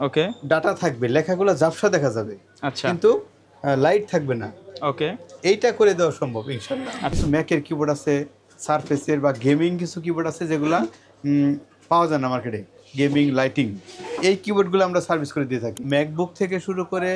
ওকে। Data থাকবে, লেখাগুলো ঝাপসা দেখা যাবে, আচ্ছা। কিন্তু লাইট থাকবে না। ওকে। এইটা করে দেওয়া সম্ভব ইনশাল্লাহ। কিছু ম্যাকের কিবোর্ড আছে, সারফেসের বা গেমিং কিছু কিবোর্ড আছে যেগুলা পাওয়া যায় না মার্কেটে, গেমিং লাইটিং। এই কিবোর্ডগুলো আমরা সার্ভিস করে দিয়ে থাকি। ম্যাকবুক থেকে শুরু করে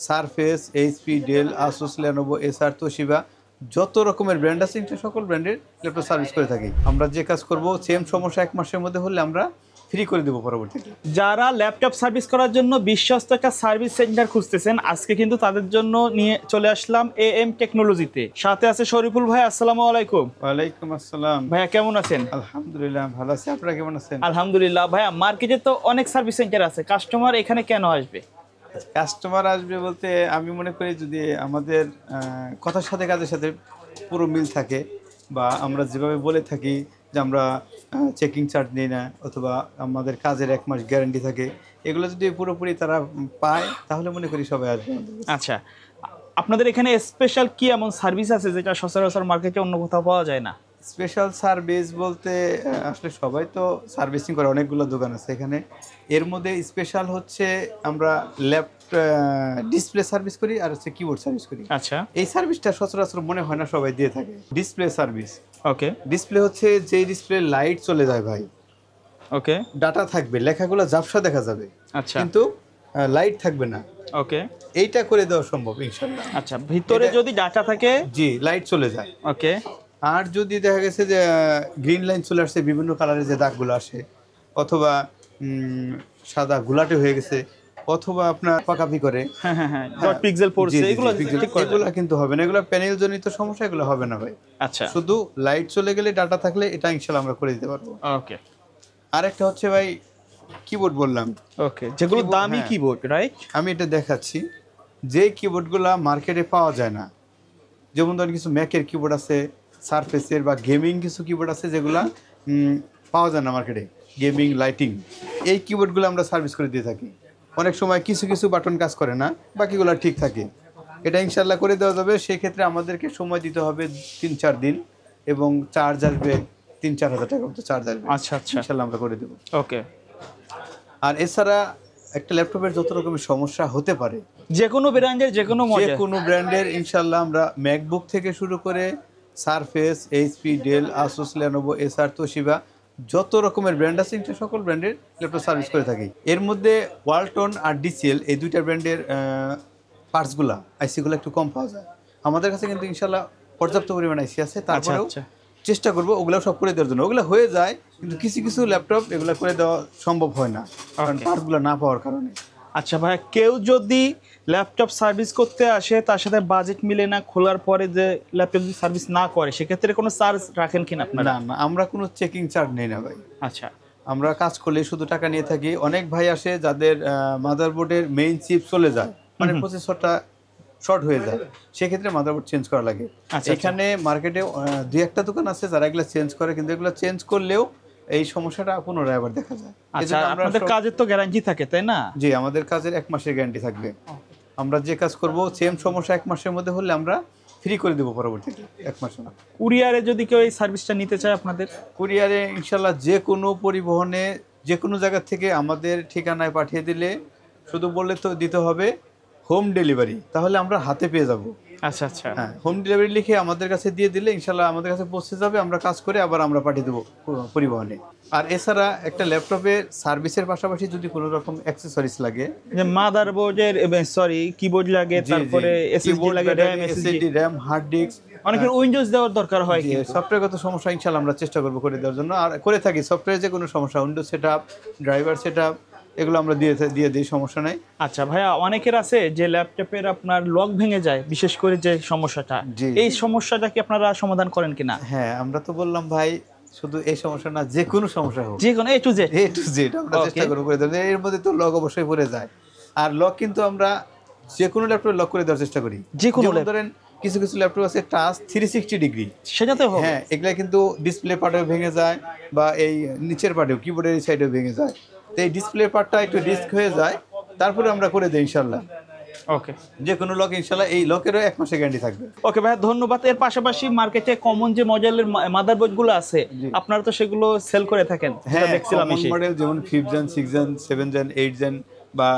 Surface, HP, Dell, Asus, Lenovo, Acer, Toshiba, যত রকমের ব্র্যান্ড আছে সকল ব্র্যান্ডের ল্যাপটপ সার্ভিস করে থাকি। আমরা যে কাজ করব, সেম সমস্যা 1 মাসের মধ্যে হলে আমরা ফ্রি করে দেবো পরবর্তীতে। যারা ল্যাপটপ সার্ভিস করার জন্য বিশ্বস্ত একটা সার্ভিস সেন্টার খুঁজতেছেন, আজকে কিন্তু তাদের জন্য নিয়ে চলে আসলাম AM টেকনোলজিতে। সাথে আছে শরীফুল ভাই। আসসালামু আলাইকুম। ওয়ালাইকুম আসসালাম। ভাইয়া কেমন আছেন? আলহামদুলিল্লাহ ভালো আছি, আপনারা কেমন আছেন? আলহামদুলিল্লাহ। ভাইয়া মার্কেটে তো অনেক সার্ভিস সেন্টার আছে, কাস্টমার এখানে কেন আসবে? কাস্টমার আসবে বলতে আমি মনে করি যদি আমাদের কথার সাথে কাজের সাথে পুরো মিল থাকে, বা আমরা যেভাবে বলে থাকি যে আমরা চেকিং চার্জ নিই না, অথবা আমাদের কাজের 1 মাস গ্যারান্টি থাকে, এগুলো যদি পুরোপুরি তারা পায় তাহলে মনে করি সবাই আসবে। আচ্ছা, আপনাদের এখানে স্পেশাল কি এমন সার্ভিস আছে যেটা সচরাচর মার্কেটে অন্য কোথাও পাওয়া যায় না? স্পেশাল সার্ভিস বলতে আসলে সবাই তো সার্ভিসিং করে, অনেকগুলো দোকান আছে এখানে। এর মধ্যে স্পেশাল হচ্ছে আমরা ডিসপ্লে সার্ভিস করি, আর হচ্ছে কিবোর্ড সার্ভিস করি। আচ্ছা। এই সার্ভিসটা সচরাচর মনে হয় না সবাই দিয়ে থাকে। Display service. ওকে। ডিসপ্লে হচ্ছে যেই ডিসপ্লে লাইট চলে যায় ভাই, ওকে। ডাটা থাকবে, লেখাগুলো ঝাপসা দেখা যাবে, আচ্ছা। কিন্তু লাইট থাকবে না। ওকে। এইটা করে দেওয়া সম্ভব ইনশাল্লাহ। আচ্ছা, ভিতরে যদি ডাটা থাকে? জি, লাইট চলে যায়। ওকে। আর যদি দেখা গেছে যে গ্রিন লাইন চলে আসছে, বিভিন্ন কালারের যে দাগগুলো আসে, অথবা সাদা গুলাটে হয়ে গেছে, অথবা আপনার পাকাপি করে, হ্যাঁ হ্যাঁ হ্যাঁ, ডট পিক্সেল পড়ছে, এগুলো ঠিক করে এগুলো কিন্তু হবে না। এগুলো প্যানেল জনিত সমস্যা, এগুলো হবে না ভাই। আচ্ছা। শুধু লাইট চলে গেলে, ডাটা থাকলে, এটা ইনশাআল্লাহ আমরা করে দিতে পারবো। ওকে। আরেকটা হচ্ছে ভাই কিবোর্ড বললাম। ওকে, যেগুলো দামি কিবোর্ড, রাইট? আমি এটা দেখাচ্ছি। যে কিবোর্ডগুলো মার্কেটে পাওয়া যায় না, যেমন ধরেন কিছু ম্যাকের কিবোর্ড আছে, সারফেসের বা গেমিং কিছু কিবোর্ড আছে যেগুলা পাওয়া যায় না মার্কেটে, গেমিং লাইটিং। এই কিবোর্ডগুলো আমরা সার্ভিস করে দিয়ে থাকি। অনেক সময় কিছু কিছু বাটন কাজ করে না, বাকিগুলো ঠিক থাকে। এটা ইনশাল্লাহ করে দেওয়া যাবে। সেক্ষেত্রে আমাদেরকে সময় দিতে হবে 3-4 দিন, এবং চার্জ আসবে 3-4 হাজার টাকা মতো চার্জ আসবে। আচ্ছা আচ্ছা, ইনশাল্লাহ আমরা করে দেবো। ওকে। আর এছাড়া একটা ল্যাপটপের যত রকমের সমস্যা হতে পারে, যে কোনো ব্র্যান্ডের, যে কোনো মডেল, যে কোনো ব্র্যান্ডের, ইনশাল্লাহ আমরা ম্যাকবুক থেকে শুরু করে Surface, HP, Dell, Asus, Lenovo, Acer, Toshiba, যত রকমের ব্র্যান্ড আছে সকল ব্র্যান্ডের ল্যাপটপ সার্ভিস করে থাকি। এর মধ্যে ওয়ালটন আর ডিসিএল, এই দুইটা ব্র্যান্ডের পার্টসগুলো, আইসিগুলো একটু কম পাওয়া যায়। আমাদের কাছে কিন্তু ইনশাল্লাহ পর্যাপ্ত পরিমাণ আইসি আছে। তারপরেও চেষ্টা করবো ওগুলো সব করে দেওয়ার জন্য। ওগুলো হয়ে যায়, কিন্তু কিছু কিছু ল্যাপটপ এগুলো করে দেওয়া সম্ভব হয় না, কারণ পার্টসগুলো না পাওয়ার কারণে। আচ্ছা ভাই, কেউ যদি ল্যাপটপ সার্ভিস করতে আসে, তার সাথে বাজেট মিলে না, খোলার পরে যে ল্যাপটপ যদি সার্ভিস না করে, সেক্ষেত্রে কোনো চার্জ রাখেন কিনা আপনারা? না, আমরা কোনো চেকিং চার্জ নেই না ভাই। আচ্ছা। আমরা কাজ করলে শুধু টাকা নিয়ে থাকি। অনেক ভাই আসে যাদের মাদারবোর্ডের মেইন চিপ চলে যায়, মানে প্রসেসরটা শর্ট হয়ে যায়, সেক্ষেত্রে মাদারবোর্ড চেঞ্জ করা লাগে। এখানে মার্কেটে 2-1টা দোকান আছে যারা এগুলো চেঞ্জ করে, কিন্তু এগুলো চেঞ্জ করলেও এই সমস্যাটা পুনরায় আবার দেখা যায়। আচ্ছা, আপনাদের কাজের তো গ্যারান্টি থাকে, তাই না? জি, আমাদের কাজের 1 মাসের গ্যারান্টি থাকবে। আমরা যে কাজ করব, সেম সমস্যা 1 মাসের মধ্যে হলে আমরা ফ্রি করে দেবো পরবর্তীতে 1 মাস। কুরিয়ারে যদি কেউ এই সার্ভিসটা নিতে চায় আপনাদের? কুরিয়ারে ইনশাল্লাহ যে কোনো পরিবহনে, যে কোনো জায়গা থেকে আমাদের ঠিকানায় পাঠিয়ে দিলে, শুধু বললে তো দিতে হবে হোম ডেলিভারি, তাহলে আমরা হাতে পেয়ে যাব। আচ্ছা আচ্ছা, হ্যাঁ, হোম ডেলিভারি লিখে আমাদের কাছে দিয়ে দিলে ইনশাল্লাহ আমাদের কাছে পৌঁছে যাবে। আমরা কাজ করে আবার আমরা পাঠিয়ে দেবো পরিবহনে। আর এছাড়া একটা ল্যাপটপের সার্ভিসের পাশাপাশি যদি কোনো রকম অ্যাক্সেসরিজ লাগে, যে মাদারবোর্ডের, সরি, কিবোর্ড লাগে, তারপরে এসএসডি লাগে, র্যাম, হার্ড ডিস্ক, অনেকের উইন্ডোজ দেওয়ার দরকার হয়, সফটওয়্যারগত সমস্যা ইনশাল্লাহ আমরা চেষ্টা করবো করে দেওয়ার জন্য। আর করে থাকি সফটওয়্যারে যে কোনো সমস্যা, উইন্ডোজ সেটআপ, ড্রাইভার সেটআপ, এগুলো আমরা দিয়ে দিই, সমস্যা নাই। আচ্ছা ভাইয়া, অনেকের আছে যে ল্যাপটপের আপনার লক ভেঙে যায়, বিশেষ করে যে সমস্যাটা, এই সমস্যাটা কি আপনারা সমাধান করেন কিনা? হ্যাঁ, আমরা তো বললাম ভাই, শুধু এই সমস্যা না, যে কোনো সমস্যা হোক, যে কোনো A to Z আমরা চেষ্টা করবো করে দেওয়ার। এর মধ্যে তো লক অবশ্যই পড়ে যায়, আর লক কিন্তু আমরা যে কোনো ল্যাপটপে লক করে দেওয়ার চেষ্টা করি। যে কোনো ধরেন কিছু কিছু ল্যাপটপ আছে টাচ 360 ডিগ্রি, সেটাতে হবে। হ্যাঁ, এগুলা কিন্তু ডিসপ্লে পার্টেও ভেঙে যায়, বা এই নিচের পার্টেও, কিবোর্ডের এই সাইডেও ভেঙে যায়। তো এই ডিসপ্লে পার্টটা একটু রিস্ক হয়ে যায়, তারপরে আমরা করে দিই ইনশাল্লাহ। ওকে, যে কোনো লক ইনশাল্লাহ, এই লকেরও 1 মাসের গ্যারান্টি থাকবে। ওকে ভাই, ধন্যবাদ। এর পাশাপাশি মার্কেটে কমন যে মডেলের মাদারবোর্ড গুলো আছে, আপনারা তো সেগুলো সেল করে থাকেন। হ্যাঁ, দেখছিলাম কমন মডেল যেমন 5 জেন, 6 জেন, 7 জেন, 8 জেন, বা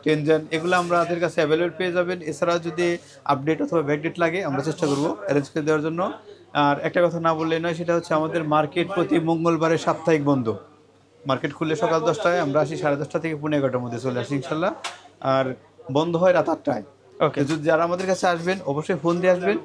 টেনজেন, এগুলো আমাদের কাছে অ্যাভেলেবল পেয়ে যাবেন। এছাড়াও যদি আপডেট অথবা ব্যাকডেট লাগে আমরা চেষ্টা করবো অ্যারেঞ্জ করে দেওয়ার জন্য। আর একটা কথা না বললেই নয়, সেটা হচ্ছে আমাদের মার্কেট প্রতি মঙ্গলবারে সাপ্তাহিক বন্ধ। মার্কেট খুললে সকাল 10টায়, আমরা আসি 10:30 থেকে 11:30টার মধ্যে চলে আসি ইনশাল্লাহ। আর বন্ধ হয় রাত 8টায়। ওকে, যদি যারা আমাদের কাছে আসবেন অবশ্যই ফোন দিয়ে আসবেন।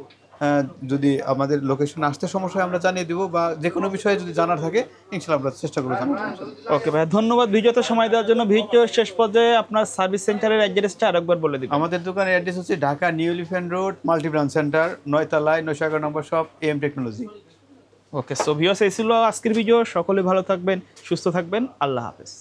যদি আমাদের লোকেশন আসতে সমস্যা হয় আমরা জানিয়ে দিব, বা যে কোনো বিষয়ে যদি জানার থাকে ইনশাল্লাহ আমরা চেষ্টা করবো জানার জন্য। ওকে ভাই, ধন্যবাদ ভিডিওতে সময় দেওয়ার জন্য। ভিডিওর শেষ পর্যায়ে আপনার সার্ভিস সেন্টারের অ্যাড্রেসটা আরেকবার বলে দিবেন। আমাদের দোকানের অ্যাড্রেস হচ্ছে Dhaka new elephant road multi branch centre, 9 তলায় 911 নম্বর shop, AM technology. Okay, so viewers, এই ছিল আজকের ভিডিও। সকলে ভালো থাকবেন, সুস্থ থাকবেন, আল্লাহ হাফেজ।